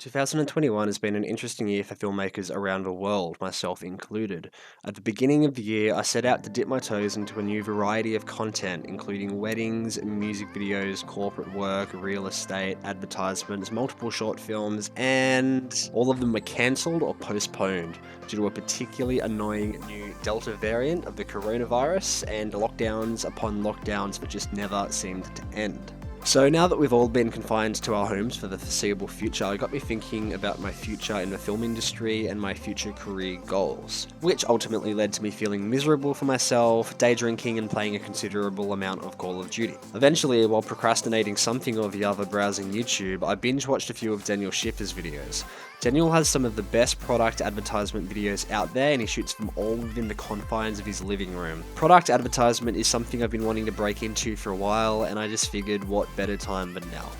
2021 has been an interesting year for filmmakers around the world, myself included. At the beginning of the year, I set out to dip my toes into a new variety of content, including weddings, music videos, corporate work, real estate, advertisements, multiple short films, and all of them were cancelled or postponed due to a particularly annoying new Delta variant of the coronavirus and lockdowns upon lockdowns that just never seemed to end. So now that we've all been confined to our homes for the foreseeable future, it got me thinking about my future in the film industry and my future career goals, which ultimately led to me feeling miserable for myself, day drinking and playing a considerable amount of Call of Duty. Eventually, while procrastinating something or the other browsing YouTube, I binge watched a few of Daniel Schiffer's videos. Daniel has some of the best product advertisement videos out there, and he shoots them all within the confines of his living room. Product advertisement is something I've been wanting to break into for a while, and I just figured what better time than now.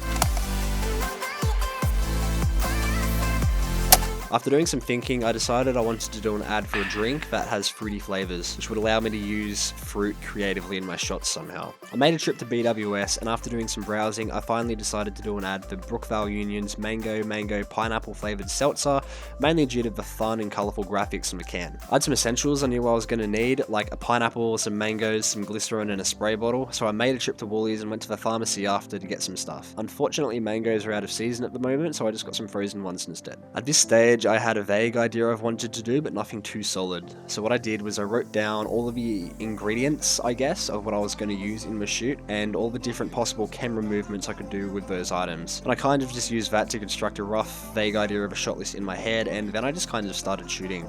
After doing some thinking, I decided I wanted to do an ad for a drink that has fruity flavors, which would allow me to use fruit creatively in my shots somehow. I made a trip to BWS, and after doing some browsing, I finally decided to do an ad for Brookvale Union's mango pineapple flavored seltzer, mainly due to the fun and colourful graphics on the can. I had some essentials I knew I was going to need, like a pineapple, some mangoes, some glycerin and a spray bottle, so I made a trip to Woolies and went to the pharmacy after to get some stuff. Unfortunately, mangoes are out of season at the moment, so I just got some frozen ones instead. At this stage, I had a vague idea of what I wanted to do, but nothing too solid. So what I did was I wrote down all of the ingredients, I guess, of what I was going to use in my shoot, and all the different possible camera movements I could do with those items. And I kind of just used that to construct a rough, vague idea of a shot list in my head, and then I just kind of started shooting.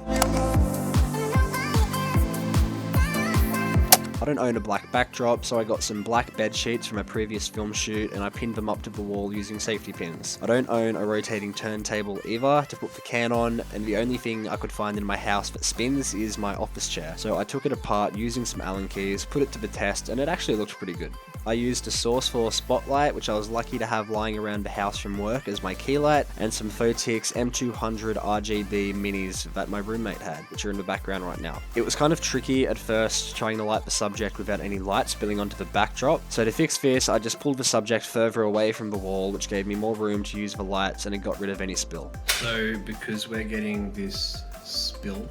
I don't own a black backdrop, so I got some black bed sheets from a previous film shoot and I pinned them up to the wall using safety pins. I don't own a rotating turntable either to put the can on, and the only thing I could find in my house that spins is my office chair. So I took it apart using some Allen keys, put it to the test, and it actually looked pretty good. I used a Source 4 spotlight, which I was lucky to have lying around the house from work as my key light, and some Photix M200 RGB minis that my roommate had, which are in the background right now. It was kind of tricky at first trying to light the subject without any light spilling onto the backdrop, so to fix this I just pulled the subject further away from the wall, which gave me more room to use the lights and it got rid of any spill. So because we're getting this spill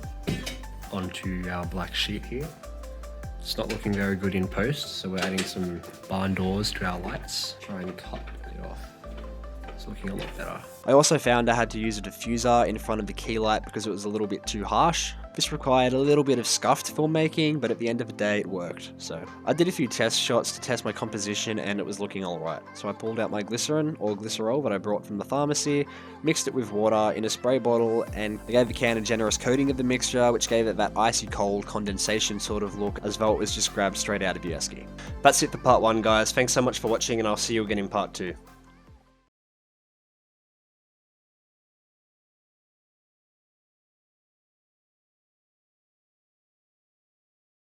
onto our black sheet here, it's not looking very good in post, so we're adding some barn doors to our lights, try and cut it off. It's looking a lot better. I also found I had to use a diffuser in front of the key light because it was a little bit too harsh. This required a little bit of scuffed filmmaking, but at the end of the day it worked. So I did a few test shots to test my composition and it was looking alright. So I pulled out my glycerin or glycerol that I brought from the pharmacy, mixed it with water in a spray bottle, and I gave the can a generous coating of the mixture, which gave it that icy cold condensation sort of look as though it was just grabbed straight out of your esky. That's it for part 1, guys. Thanks so much for watching and I'll see you again in part 2.